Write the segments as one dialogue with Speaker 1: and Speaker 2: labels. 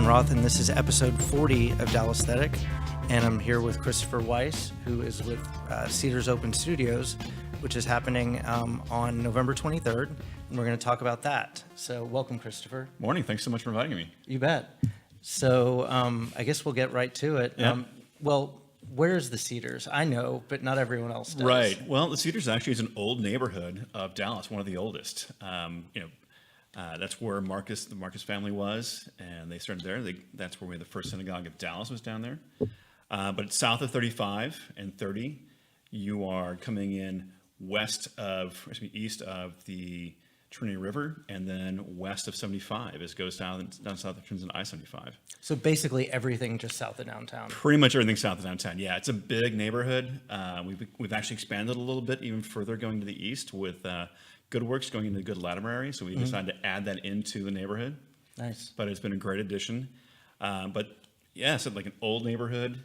Speaker 1: Adam Roth, and this is episode 40 of DALLÄSTHETIC. And I'm here with Christopher Weiss, who is with Cedars Open Studios, which is happening on November 23rd, and we're going to talk about that. So welcome, Christopher.
Speaker 2: Morning. Thanks so much for inviting me.
Speaker 1: You bet. So I guess we'll get right to it.
Speaker 2: Yeah.
Speaker 1: Well, where's the Cedars? I know, but not everyone else does.
Speaker 2: Right. Well, the Cedars actually is an old neighborhood of Dallas, one of the oldest. That's where the Marcus family was, and they started there. That's where the first synagogue of Dallas was down there. But south of 35 and 30, you are coming in east of the Trinity River, and then west of 75 as it goes down south of turns into I-75.
Speaker 1: So basically everything just south of downtown.
Speaker 2: Pretty much everything south of downtown. Yeah, it's a big neighborhood. We've actually expanded a little bit even further going to the east with Good Works going into the Good Latimer area. So we decided to add that into the neighborhood.
Speaker 1: Nice.
Speaker 2: But it's been a great addition. But yeah, so like an old neighborhood.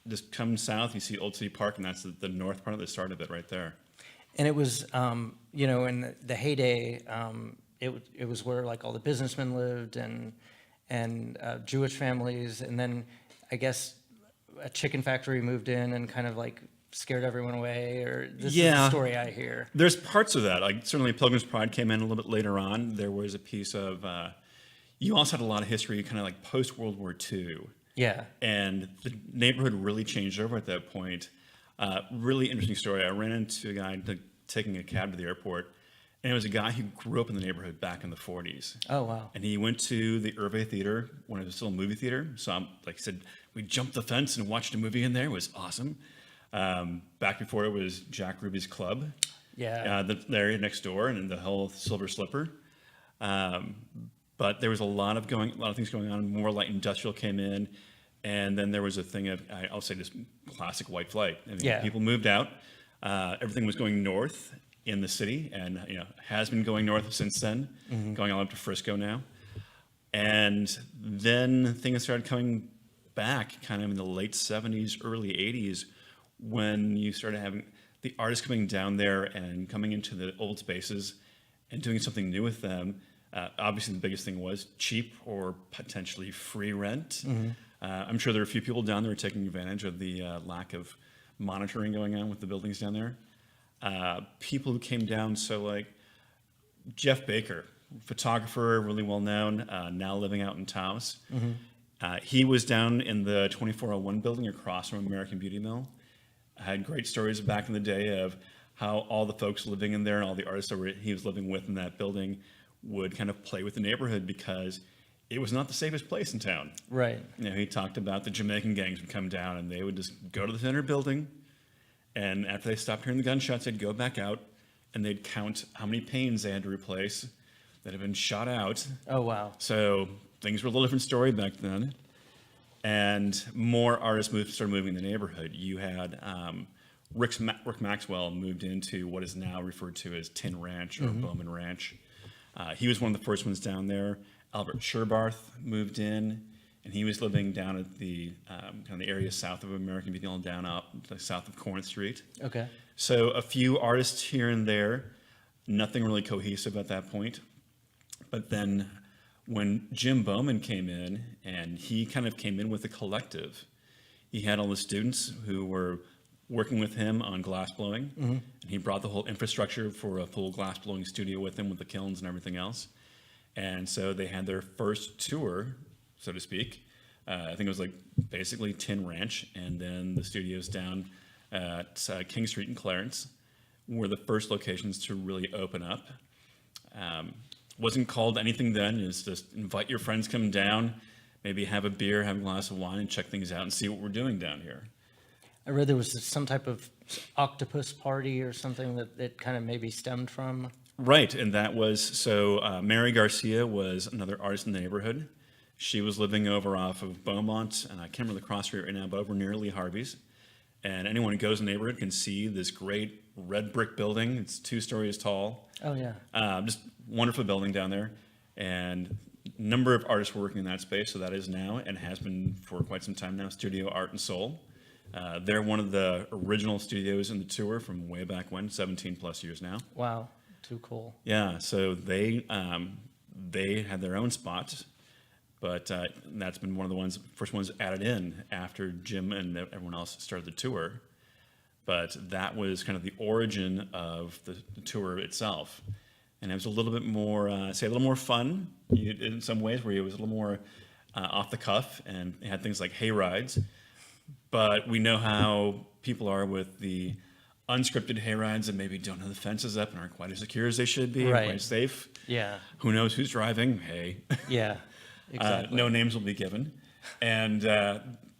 Speaker 2: Just come south, you see Old City Park, and that's the north part of the start of it right there.
Speaker 1: And it was, in the heyday, it was where like all the businessmen lived and Jewish families, and then I guess a chicken factory moved in and kind of like scared everyone away. Or this is the story I hear. There's
Speaker 2: parts of that. Like certainly Pilgrim's Pride came in a little bit later on. There was a piece of you also had a lot of history, kind of like post World War II.
Speaker 1: Yeah.
Speaker 2: And the neighborhood really changed over at that point. Really interesting story. I ran into a guy taking a cab to the airport, and it was a guy who grew up in the neighborhood back in the 40s.
Speaker 1: Oh, wow.
Speaker 2: And he went to the Irvay Theater when it was still a movie theater. So, like I said, we jumped the fence and watched a movie in there. It was awesome. Back before it was Jack Ruby's Club.
Speaker 1: Yeah.
Speaker 2: The area next door and the whole Silver Slipper. But there was a lot of things going on. More light industrial came in. And then there was a thing of, I'll say this classic white flight. I mean, people moved out. Everything was going north in the city, and has been going north since then, going all up to Frisco now. And then things started coming back kind of in the late 70s, early 80s, when you started having the artists coming down there and coming into the old spaces and doing something new with them. Obviously, the biggest thing was cheap or potentially free rent. I'm sure there are a few people down there taking advantage of the lack of monitoring going on with the buildings down there. People who came down, so like Jeff Baker, photographer, really well known, now living out in Taos. He was down in the 2401 building across from American Beauty Mill. I had great stories back in the day of how all the folks living in there and all the artists that he was living with in that building would kind of play with the neighborhood because it was not the safest place in town.
Speaker 1: Right.
Speaker 2: He talked about the Jamaican gangs would come down and they would just go to the center building, and after they stopped hearing the gunshots, they'd go back out and they'd count how many panes they had to replace that had been shot out.
Speaker 1: Oh, wow.
Speaker 2: So things were a little different story back then. And more artists started moving in the neighborhood. You had Rick Maxwell moved into what is now referred to as Tin Ranch or Bowman Ranch. He was one of the first ones down there. Albert Sherbarth moved in, and he was living down at the kind of the area south of American Beauty Mill, down up south of Corinth Street.
Speaker 1: Okay.
Speaker 2: So a few artists here and there, nothing really cohesive at that point. But then when Jim Bowman came in, and he kind of came in with a collective, he had all the students who were working with him on glass blowing, and he brought the whole infrastructure for a full glass blowing studio with him with the kilns and everything else. And so they had their first tour, so to speak. I think it was like basically Tin Ranch, and then the studios down at King Street in Clarence were the first locations to really open up. Wasn't called anything then. It was just invite your friends, come down, maybe have a beer, have a glass of wine, and check things out and see what we're doing down here.
Speaker 1: I read there was some type of octopus party or something that it kind of maybe stemmed from.
Speaker 2: Right, and that was, Mary Garcia was another artist in the neighborhood. She was living over off of Beaumont, and I can't remember the cross street right now, but over near Lee Harvey's. And anyone who goes in the neighborhood can see this great red brick building. It's 2 stories tall.
Speaker 1: Oh, yeah.
Speaker 2: Just wonderful building down there. And a number of artists were working in that space, so that is now, and has been for quite some time now, Studio Art and Soul. They're one of the original studios in the tour from way back when, 17 plus years now.
Speaker 1: Wow. Too cool.
Speaker 2: Yeah, so they had their own spot. but that's been one of the first ones added in after Jim and everyone else started the tour. But that was kind of the origin of the tour itself. And it was a little bit more, a little more fun in some ways, where it was a little more off the cuff, and it had things like hay rides. But we know how people are with the unscripted hay rides that maybe don't have the fences up and aren't quite as secure as they should be,
Speaker 1: Right.
Speaker 2: quite as safe.
Speaker 1: Yeah.
Speaker 2: Who knows who's driving? Hey.
Speaker 1: Yeah. Exactly.
Speaker 2: No names will be given. And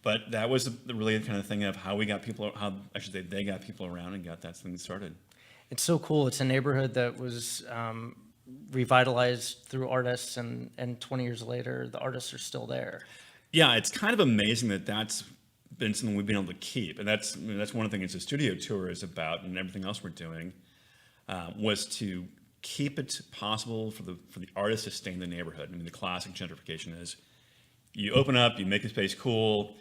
Speaker 2: but that was the really kind of thing of how we got people, how I should say they got people around and got that thing started.
Speaker 1: It's so cool. It's a neighborhood that was revitalized through artists, and 20 years later, the artists are still there.
Speaker 2: Yeah, it's kind of amazing that that's been something we've been able to keep. And that's one of the things the studio tour is about, and everything else we're doing, was to keep it possible for the artists to stay in the neighborhood. I mean, the classic gentrification is you open up, you make the space cool,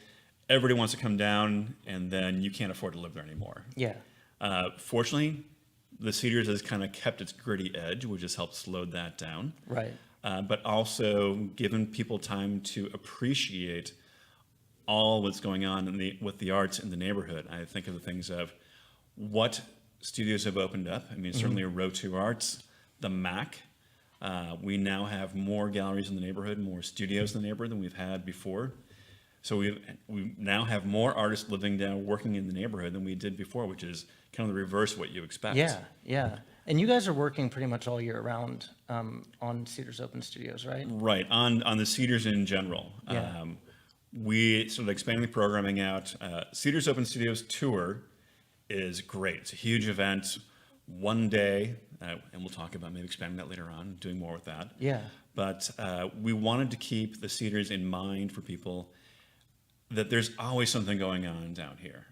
Speaker 2: everybody wants to come down, and then you can't afford to live there anymore.
Speaker 1: Yeah.
Speaker 2: Fortunately, the Cedars has kind of kept its gritty edge, which has helped slow that down.
Speaker 1: Right.
Speaker 2: But also given people time to appreciate all what's going on with the arts in the neighborhood. I think of the things of what studios have opened up. I mean, certainly Row 2 Arts, the MAC. We now have more galleries in the neighborhood, more studios in the neighborhood than we've had before. So we now have more artists living down, working in the neighborhood than we did before, which is kind of the reverse of what you expect.
Speaker 1: Yeah, yeah. And you guys are working pretty much all year round on Cedars Open Studios, right?
Speaker 2: Right, on the Cedars in general.
Speaker 1: Yeah.
Speaker 2: We sort of expanding the programming out. Cedars Open Studios Tour is great. It's a huge event, one day, and we'll talk about maybe expanding that later on, doing more with that.
Speaker 1: Yeah.
Speaker 2: But we wanted to keep the Cedars in mind for people, that there's always something going on down here.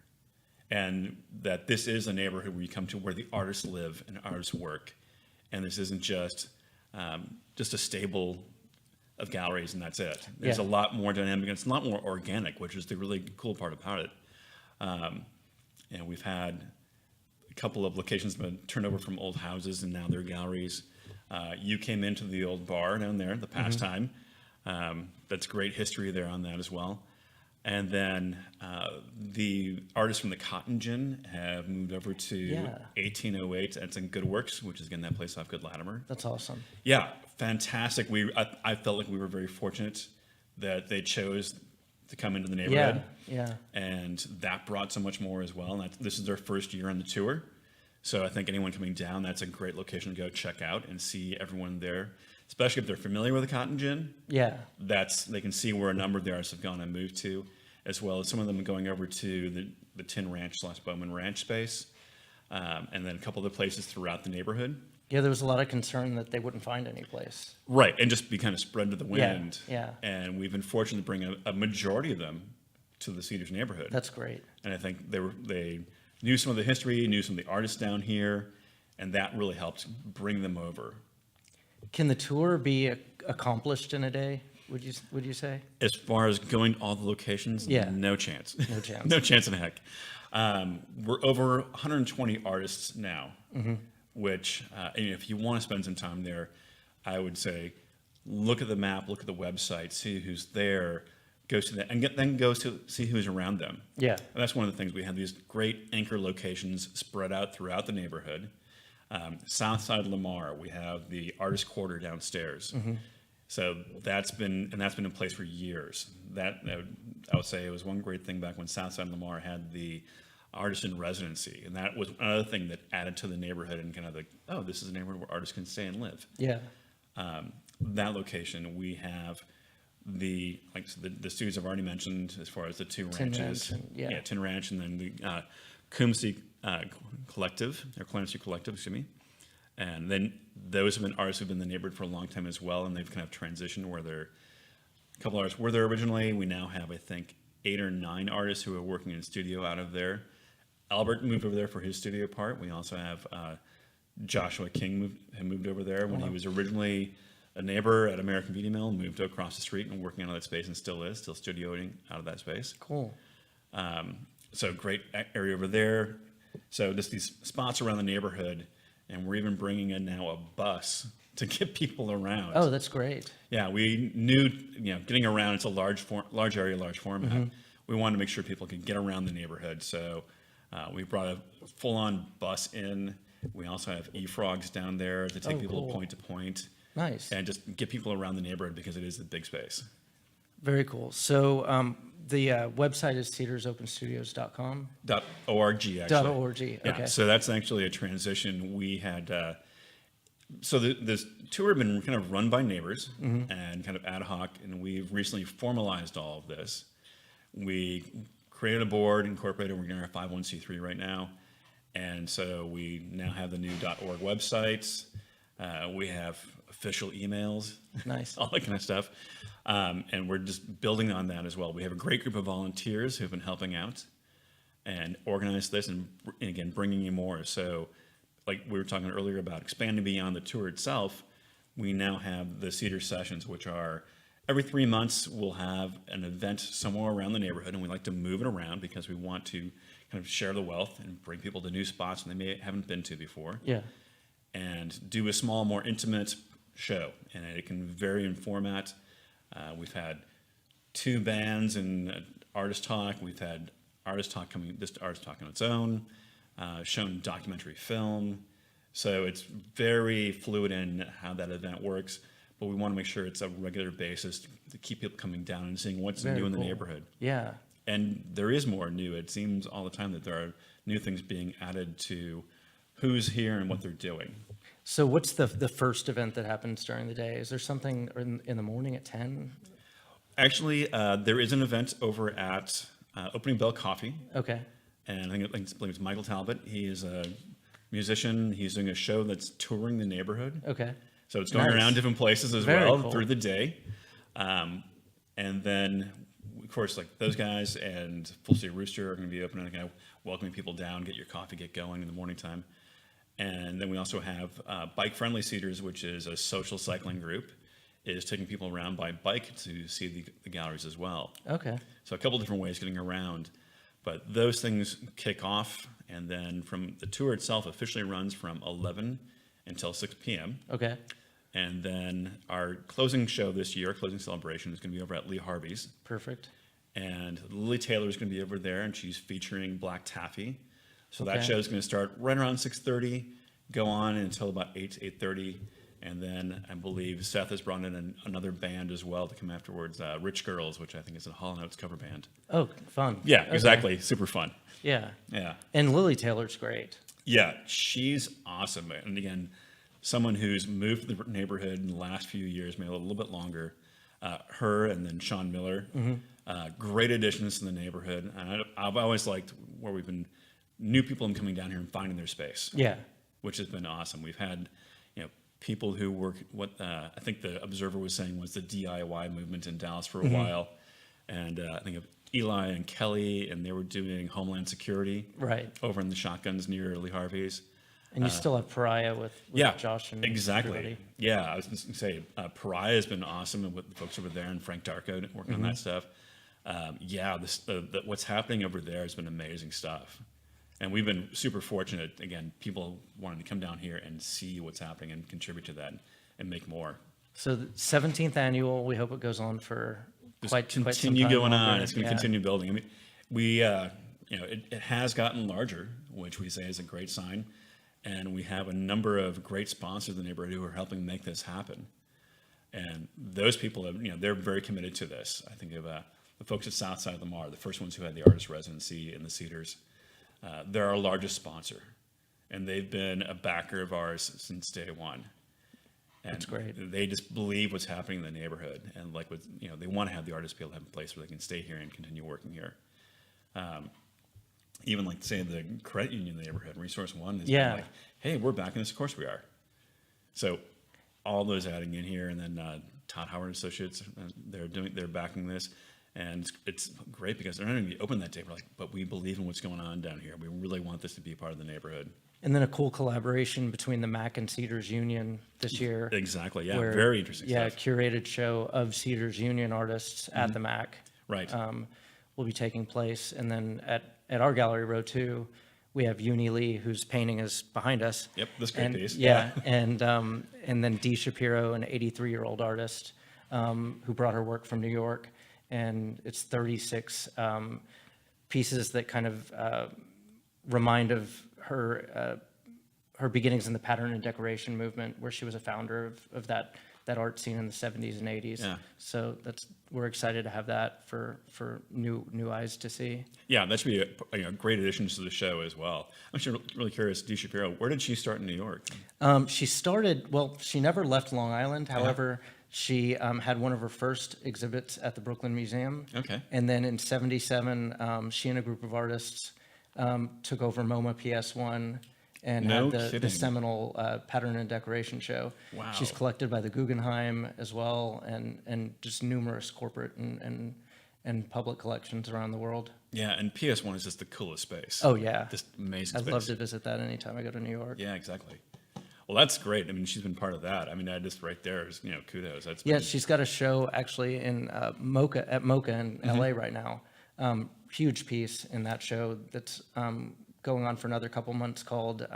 Speaker 2: And that this is a neighborhood where you come to where the artists live and artists work. And this isn't just a stable of galleries and that's it. There's
Speaker 1: Yeah.
Speaker 2: a lot more dynamic, and it's a lot more organic, which is the really cool part about it. And we've had a couple of locations that have been turned over from old houses, and now they're galleries. You came into the old bar down there, the Pastime. That's great history there on that as well. And then the artists from the Cotton Gin have moved over to 1808. That's in Good Works, which is again that place off Good Latimer.
Speaker 1: That's awesome.
Speaker 2: Yeah, fantastic. I felt like we were very fortunate that they chose to come into the neighborhood.
Speaker 1: Yeah.
Speaker 2: And that brought so much more as well. And this is their first year on the tour. So I think anyone coming down, that's a great location to go check out and see everyone there, especially if they're familiar with the Cotton Gin.
Speaker 1: Yeah.
Speaker 2: They can see where a number of the artists have gone and moved to, as well as some of them going over to the Tin Ranch / Bowman Ranch space, and then a couple of the places throughout the neighborhood.
Speaker 1: Yeah, there was a lot of concern that they wouldn't find any place.
Speaker 2: Right, and just be kind of spread to the wind.
Speaker 1: Yeah.
Speaker 2: And we've been fortunate to bring a majority of them to the Cedars neighborhood.
Speaker 1: That's great.
Speaker 2: And I think they knew some of the history, knew some of the artists down here, and that really helped bring them over.
Speaker 1: Can the tour be accomplished in a day, would you say?
Speaker 2: As far as going to all the locations,
Speaker 1: Yeah.
Speaker 2: no chance.
Speaker 1: No chance.
Speaker 2: No chance in heck. We're over 120 artists now, which, and if you want to spend some time there, I would say look at the map, look at the website, see who's there, go to that, and then go to see who's around them.
Speaker 1: Yeah.
Speaker 2: And that's one of the things. We have these great anchor locations spread out throughout the neighborhood. South side of Lamar, we have the artist quarter downstairs. So that's been in place for years. I would say it was one great thing back when South side of Lamar had the artist in residency, and that was another thing that added to the neighborhood and kind of like, oh, this is a neighborhood where artists can stay and live.
Speaker 1: Yeah.
Speaker 2: That location, we have the studios I've already mentioned as far as the two
Speaker 1: Tin
Speaker 2: ranches.
Speaker 1: Ranch and-
Speaker 2: Tin Ranch, and then the Cumsey Collective, or Clancy Collective, excuse me. And then those have been artists who've been in the neighborhood for a long time as well, and they've kind of transitioned where a couple artists were there originally. We now have, I think, 8 or 9 artists who are working in studio out of there. Albert moved over there for his studio part. We also have Joshua King moved over there when he was originally a neighbor at American Beauty Mill, moved across the street and working out of that space, and still studioing out of that space.
Speaker 1: Cool.
Speaker 2: So great area over there. So just these spots around the neighborhood, and we're even bringing in now a bus to get people around.
Speaker 1: Oh, that's great.
Speaker 2: Yeah, we knew, getting around, it's a large area, large format.
Speaker 1: Mm-hmm.
Speaker 2: We wanted to make sure people could get around the neighborhood. So we brought a full-on bus in. We also have e-frogs down there to take people
Speaker 1: cool.
Speaker 2: point to point.
Speaker 1: Nice.
Speaker 2: And just get people around the neighborhood because it is a big space.
Speaker 1: Very cool. So the website is cedarsopenstudios.com.
Speaker 2: .org, actually.
Speaker 1: .org,
Speaker 2: Yeah,
Speaker 1: okay.
Speaker 2: so that's actually a transition we had. So this tour had been kind of run by neighbors and kind of ad hoc, and we've recently formalized all of this. We created a board, incorporated, we're in our 501c3 right now, and so we now have the new .org websites. We have official emails,
Speaker 1: Nice.
Speaker 2: all that kind of stuff, and we're just building on that as well. We have a great group of volunteers who've been helping out and organize this, and again, bringing you more. So like we were talking earlier about expanding beyond the tour itself, we now have the Cedars sessions, which are every 3 months we'll have an event somewhere around the neighborhood, and we like to move it around because we want to kind of share the wealth and bring people to new spots they haven't been to before.
Speaker 1: Yeah.
Speaker 2: And do a small, more intimate show, and it can vary in format. We've had 2 bands and artist talk. We've had artist talk on its own, shown documentary film. So it's very fluid in how that event works, but we want to make sure it's a regular basis to keep people coming down and seeing what's
Speaker 1: Very
Speaker 2: new in the
Speaker 1: cool.
Speaker 2: neighborhood.
Speaker 1: Yeah.
Speaker 2: And there is more new. It seems all the time that there are new things being added to who's here and what they're doing.
Speaker 1: So what's the first event that happens during the day? Is there something in the morning at 10?
Speaker 2: Actually, there is an event over at Opening Bell Coffee.
Speaker 1: Okay.
Speaker 2: And I believe it's Michael Talbot. He is a musician. He's doing a show that's touring the neighborhood.
Speaker 1: Okay.
Speaker 2: So it's going
Speaker 1: Nice.
Speaker 2: around different places as
Speaker 1: Very
Speaker 2: well
Speaker 1: cool.
Speaker 2: through the day. And then, of course, like those guys and Full City Rooster are going to be opening, kind of welcoming people down, get your coffee, get going in the morning time. And then we also have Bike Friendly Cedars, which is a social cycling group, is taking people around by bike to see the galleries as well.
Speaker 1: Okay.
Speaker 2: So a couple different ways getting around. But those things kick off, and then from the tour itself officially runs from 11 until 6 p.m.
Speaker 1: Okay.
Speaker 2: And then our closing show this year, closing celebration, is going to be over at Lee Harvey's.
Speaker 1: Perfect.
Speaker 2: And Lily Taylor is going to be over there, and she's featuring Black Taffy. So that
Speaker 1: Okay.
Speaker 2: show is going to start right around 6:30, go on until about 8 to 8:30. And then I believe Seth has brought in another band as well to come afterwards, Rich Girls, which I think is a Hall & Oates cover band.
Speaker 1: Oh, fun.
Speaker 2: Yeah,
Speaker 1: Okay.
Speaker 2: exactly. Super fun.
Speaker 1: Yeah.
Speaker 2: Yeah.
Speaker 1: And Lily Taylor's great.
Speaker 2: Yeah, she's awesome. And again, someone who's moved to the neighborhood in the last few years, maybe a little bit longer. Her and then Sean Miller, great additions to the neighborhood. And I've always liked where we've been new people coming down here and finding their space,
Speaker 1: Yeah.
Speaker 2: which has been awesome. We've had, people who work what I think the Observer was saying was the DIY movement in Dallas for a while, and I think of Eli and Kelly, and they were doing Homeland Security
Speaker 1: Right.
Speaker 2: over in the shotguns near Lee Harvey's.
Speaker 1: And you still have Pariah with Josh and
Speaker 2: exactly.
Speaker 1: everybody.
Speaker 2: Yeah, I was just going to say, Pariah has been awesome, and with the folks over there, and Frank Darko working on that stuff. What's happening over there has been amazing stuff. And we've been super fortunate, again, people wanting to come down here and see what's happening and contribute to that and make more.
Speaker 1: So the 17th annual, we hope it goes on for
Speaker 2: Just
Speaker 1: quite some
Speaker 2: continue
Speaker 1: time
Speaker 2: going on.
Speaker 1: longer.
Speaker 2: It's going to
Speaker 1: Yeah.
Speaker 2: continue building. I mean, we, it has gotten larger, which we say is a great sign. And we have a number of great sponsors in the neighborhood who are helping make this happen. And those people, they're very committed to this. I think of the folks at Southside of Lamar, the first ones who had the artist residency in the Cedars. They're our largest sponsor, and they've been a backer of ours since day one. And
Speaker 1: That's great.
Speaker 2: They just believe what's happening in the neighborhood, and they want to have the artists be able to have a place where they can stay here and continue working here. Even like say the credit union in the neighborhood, Resource One, is
Speaker 1: Yeah.
Speaker 2: like, hey, we're backing this. Of course we are. So all those adding in here, and then Todd Howard Associates, they're backing this. And it's great because they're not going to be open that day. We're like, but we believe in what's going on down here. We really want this to be a part of the neighborhood.
Speaker 1: And then a cool collaboration between the Mac and Cedars Union this year.
Speaker 2: Exactly. Yeah.
Speaker 1: where-
Speaker 2: Very interesting
Speaker 1: Yeah,
Speaker 2: stuff.
Speaker 1: curated show of Cedars Union artists at the Mac.
Speaker 2: Right.
Speaker 1: Will be taking place. And then at our gallery, row 2, we have Uni Lee, whose painting is behind us.
Speaker 2: Yep, this great piece.
Speaker 1: Yeah, and then Dee Shapiro, an 83-year-old artist who brought her work from New York, and it's 36 pieces that kind of remind of her beginnings in the pattern and decoration movement, where she was a founder of that art scene in the 70s and 80s.
Speaker 2: Yeah.
Speaker 1: So we're excited to have that for new eyes to see.
Speaker 2: Yeah, that should be a great addition to the show as well. I'm actually really curious, Dee Shapiro, where did she start in New York?
Speaker 1: She never left Long Island. However, she had one of her first exhibits at the Brooklyn Museum.
Speaker 2: Okay.
Speaker 1: And then in '77, she and a group of artists took over MoMA PS1 and
Speaker 2: No
Speaker 1: had the
Speaker 2: kidding.
Speaker 1: seminal pattern and decoration show.
Speaker 2: Wow.
Speaker 1: She's collected by the Guggenheim as well, and just numerous corporate and public collections around the world.
Speaker 2: Yeah, and PS1 is just the coolest space.
Speaker 1: Oh, yeah.
Speaker 2: Just amazing
Speaker 1: I'd
Speaker 2: space.
Speaker 1: love to visit that anytime I go to New York.
Speaker 2: Yeah, exactly. Well, that's great. I mean, she's been part of that. I mean, I just right there is, kudos. That's
Speaker 1: Yeah,
Speaker 2: been-
Speaker 1: she's got a show actually in MoCA in LA right now. Huge piece in that show that's going on for another couple months called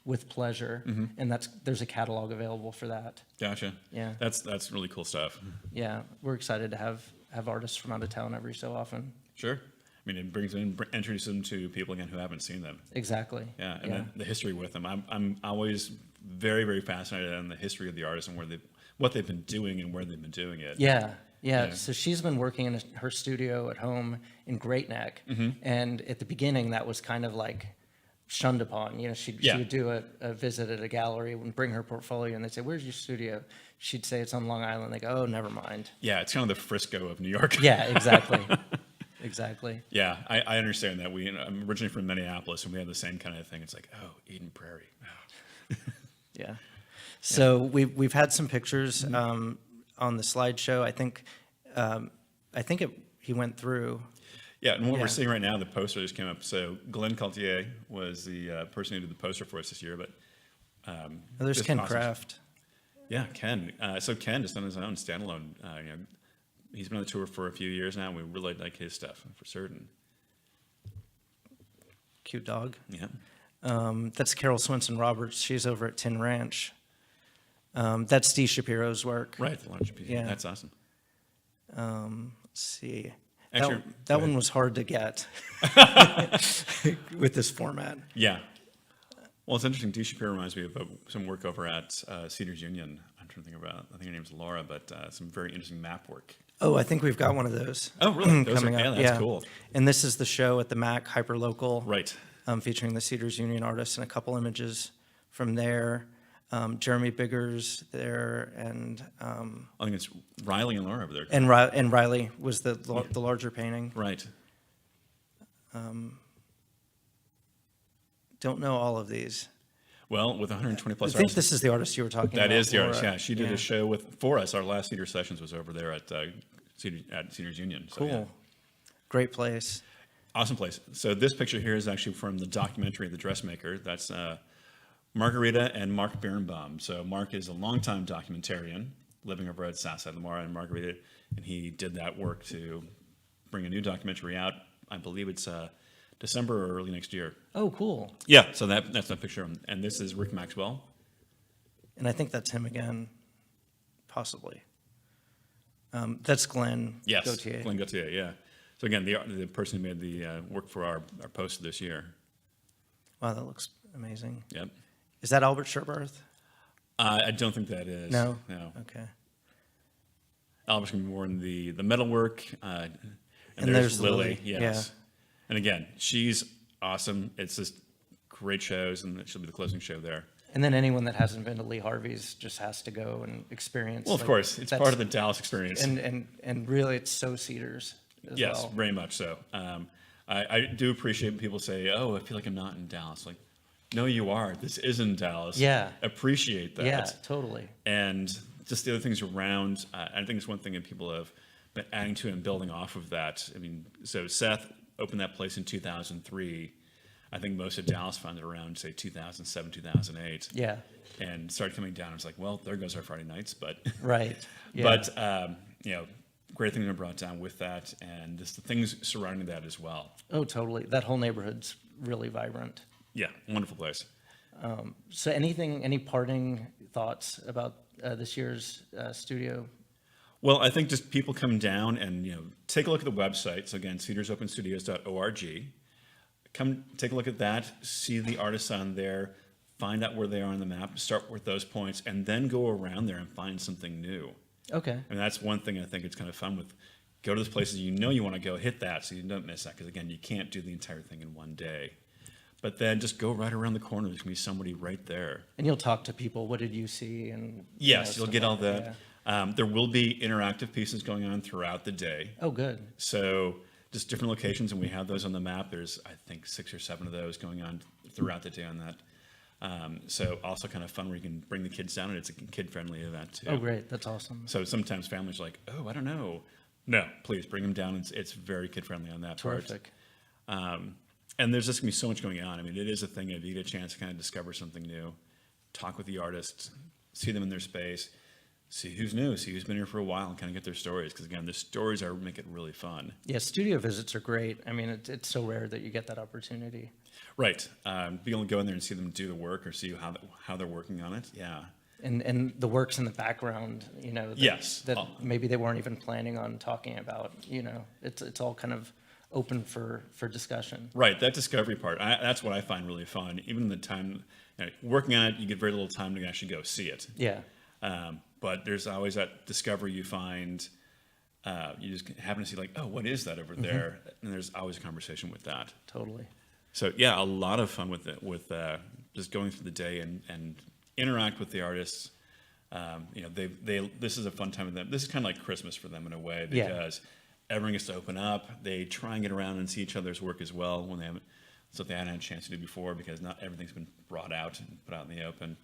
Speaker 1: With Pleasure, and there's a catalog available for that.
Speaker 2: Gotcha.
Speaker 1: Yeah.
Speaker 2: That's really cool stuff.
Speaker 1: Yeah, we're excited to have artists from out of town every so often.
Speaker 2: Sure. I mean, it brings in, introduces them to people again who haven't seen them.
Speaker 1: Exactly.
Speaker 2: Yeah, and then the history with them. I'm always very, very fascinated on the history of the artist and what they've been doing and where they've been doing it.
Speaker 1: Yeah.
Speaker 2: Yeah.
Speaker 1: So she's been working in her studio at home in Great Neck, and at the beginning that was kind of like shunned upon. She would do a visit at a gallery and bring her portfolio, and they'd say, "Where's your studio?" She'd say, "It's on Long Island." They go, "Oh, never mind."
Speaker 2: Yeah, it's kind of the Frisco of New York.
Speaker 1: Yeah, exactly. Exactly.
Speaker 2: Yeah, I understand that. I'm originally from Minneapolis, and we have the same kind of thing. It's like, oh, Eden Prairie. Oh.
Speaker 1: Yeah. So we've had some pictures on the slideshow. I think he went through.
Speaker 2: Yeah, and what we're seeing right now, the poster just came up. So Glenn Cartier was the person who did the poster for us this year, but
Speaker 1: There's
Speaker 2: this
Speaker 1: Ken
Speaker 2: awesome-
Speaker 1: Kraft.
Speaker 2: Yeah, Ken. So Ken just on his own standalone. He's been on the tour for a few years now. And we really like his stuff for certain.
Speaker 1: Cute dog.
Speaker 2: Yeah.
Speaker 1: That's Carol Swinson Roberts. She's over at Tin Ranch. That's Dee Shapiro's work.
Speaker 2: Right, the large piece.
Speaker 1: Yeah.
Speaker 2: That's awesome.
Speaker 1: Let's see.
Speaker 2: Actually,
Speaker 1: that
Speaker 2: go
Speaker 1: one
Speaker 2: ahead.
Speaker 1: was hard to get with this format.
Speaker 2: Yeah. Well, it's interesting. Dee Shapiro reminds me of some work over at Cedars Union. I'm trying to think about. I think her name's Laura, but some very interesting map work.
Speaker 1: Oh, I think we've got one of those.
Speaker 2: Oh, really? Those
Speaker 1: coming
Speaker 2: are,
Speaker 1: up.
Speaker 2: yeah, that's cool.
Speaker 1: And this is the show at the MAC Hyperlocal.
Speaker 2: Right.
Speaker 1: Featuring the Cedars Union artists and a couple images from there. Jeremy Biggers there, and
Speaker 2: I think it's Riley and Laura over there.
Speaker 1: and Riley was the larger painting.
Speaker 2: Right.
Speaker 1: Don't know all of these.
Speaker 2: Well, with 120 plus
Speaker 1: I think
Speaker 2: artists,
Speaker 1: this is the artist you were talking about.
Speaker 2: that is the
Speaker 1: Laura.
Speaker 2: artist. Yeah, she did a show for us. Our last Cedar Sessions was over there at Cedars Union. So,
Speaker 1: Cool.
Speaker 2: yeah.
Speaker 1: Great place.
Speaker 2: Awesome place. So this picture here is actually from the documentary The Dressmaker. That's Margarita and Mark Birnbaum. So Mark is a longtime documentarian living over at Southside Lamar and Margarita, and he did that work to bring a new documentary out. I believe it's December or early next year.
Speaker 1: Oh, cool.
Speaker 2: Yeah, so that's that picture. And this is Rick Maxwell.
Speaker 1: And I think that's him again, possibly. That's Glenn
Speaker 2: Yes,
Speaker 1: Gautier.
Speaker 2: Glenn Gautier, yeah. So again, the person who made the work for our poster this year.
Speaker 1: Wow, that looks amazing.
Speaker 2: Yep.
Speaker 1: Is that Albert Scherbarth?
Speaker 2: I don't think that is.
Speaker 1: No?
Speaker 2: No.
Speaker 1: Okay.
Speaker 2: Albert's going to be more in the metalwork. And
Speaker 1: And there's Lily,
Speaker 2: yes. And again, she's awesome. It's just great shows, and she'll be the closing show there.
Speaker 1: And then anyone that hasn't been to Lee Harvey's just has to go and experience.
Speaker 2: Well, of course, it's part of the Dallas experience.
Speaker 1: And really, it's so Cedars as
Speaker 2: Yes,
Speaker 1: well.
Speaker 2: very much so. I do appreciate when people say, "Oh, I feel like I'm not in Dallas." Like, no, you are. This is in Dallas.
Speaker 1: Yeah.
Speaker 2: Appreciate that.
Speaker 1: Yeah, totally.
Speaker 2: And just the other things around. I think it's one thing that people have been adding to and building off of that. I mean, so Seth opened that place in 2003. I think most of Dallas found it around, say, 2007, 2008.
Speaker 1: Yeah.
Speaker 2: And started coming down. It's like, well, there goes our Friday nights. But
Speaker 1: Right. Yeah.
Speaker 2: but great things are brought down with that, and just the things surrounding that as well.
Speaker 1: Oh, totally. That whole neighborhood's really vibrant.
Speaker 2: Yeah, wonderful place.
Speaker 1: So any parting thoughts about this year's studio?
Speaker 2: Well, I think just people come down and, take a look at the website. So again, cedarsopenstudios.org. Come take a look at that, see the artists on there, find out where they are on the map, start with those points, and then go around there and find something new.
Speaker 1: Okay.
Speaker 2: And that's one thing I think it's kind of fun with. Go to those places you want to go, hit that so you don't miss that. Because again, you can't do the entire thing in one day. But then just go right around the corner. There's going to be somebody right there.
Speaker 1: And you'll talk to people. What did you see? And
Speaker 2: yes, you'll get all that.
Speaker 1: Yeah.
Speaker 2: There will be interactive pieces going on throughout the day.
Speaker 1: Oh, good.
Speaker 2: So just different locations, and we have those on the map. There's, I think, 6 or 7 of those going on throughout the day on that. So also kind of fun where you can bring the kids down, and it's a kid-friendly event too.
Speaker 1: Oh, great. That's awesome.
Speaker 2: So sometimes families are like, oh, I don't know. No, please bring them down. It's very kid-friendly on that
Speaker 1: Terrific.
Speaker 2: part. And there's just going to be so much going on. I mean, it is a thing if you get a chance to kind of discover something new, talk with the artists, see them in their space, see who's new, see who's been here for a while, and kind of get their stories. Because again, the stories make it really fun.
Speaker 1: Yeah, studio visits are great. I mean, it's so rare that you get that opportunity.
Speaker 2: Right. Being able to go in there and see them do the work or see how they're working on it. Yeah.
Speaker 1: And the works in the background,
Speaker 2: Yes.
Speaker 1: that maybe they weren't even planning on talking about. It's all kind of open for discussion.
Speaker 2: Right. That discovery part. That's what I find really fun. Even the time working on it, you get very little time to actually go see it.
Speaker 1: Yeah.
Speaker 2: But there's always that discovery you find. You just happen to see like, oh, what is that over there? And there's always a conversation with that.
Speaker 1: Totally.
Speaker 2: So yeah, a lot of fun with it, with just going through the day and interact with the artists. This is a fun time with them. This is kind of like Christmas for them in a way because everyone gets to open up. They try and get around and see each other's work as well when they haven't, so they hadn't had a chance to do before because not everything's been brought out and put out in the open.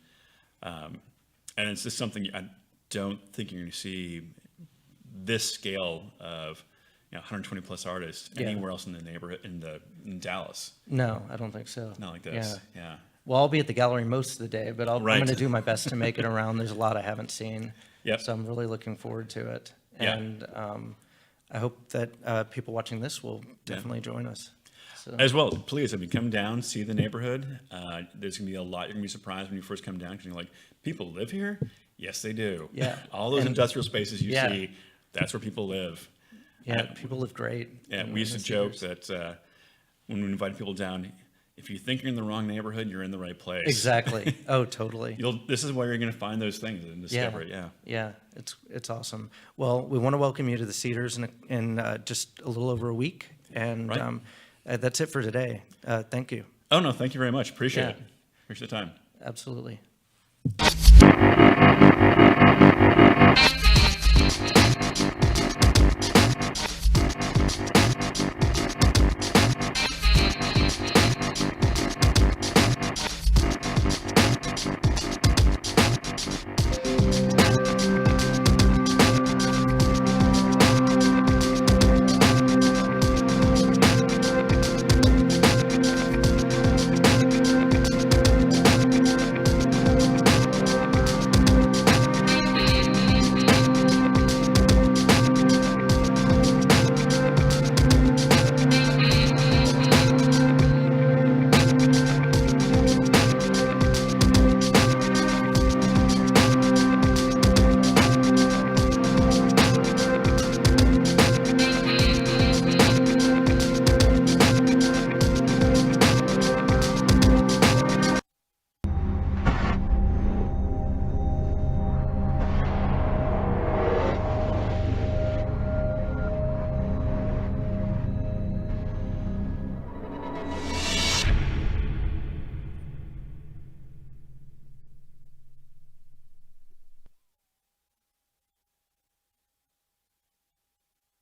Speaker 2: And it's just something I don't think you're going to see this scale of 120 plus artists anywhere else in the neighborhood in Dallas.
Speaker 1: No, I don't think so.
Speaker 2: Not like this. Yeah.
Speaker 1: Well, I'll be at the gallery most of the day, but I'm
Speaker 2: Right.
Speaker 1: going to do my best to make it around. There's a lot I haven't seen.
Speaker 2: Yep.
Speaker 1: So I'm really looking forward to it.
Speaker 2: Yeah.
Speaker 1: And I hope that people watching this will definitely join us. So.
Speaker 2: As well, please, come down, see the neighborhood. There's going to be a lot. You're going to be surprised when you first come down because you're like, people live here? Yes, they do.
Speaker 1: Yeah.
Speaker 2: All those industrial spaces you
Speaker 1: Yeah.
Speaker 2: see, that's where people live.
Speaker 1: Yeah, people live great.
Speaker 2: Yeah, we used to joke that when we invited people down, if you think you're in the wrong neighborhood, you're in the right place.
Speaker 1: Exactly. Oh, totally.
Speaker 2: This is where you're going to find those things and discover it. Yeah.
Speaker 1: Yeah, it's awesome. Well, we want to welcome you to the Cedars in just a little over a week, and
Speaker 2: Right.
Speaker 1: That's it for today. Thank you.
Speaker 2: Oh no, thank you very much. Appreciate
Speaker 1: Yeah.
Speaker 2: it. Appreciate the time.
Speaker 1: Absolutely.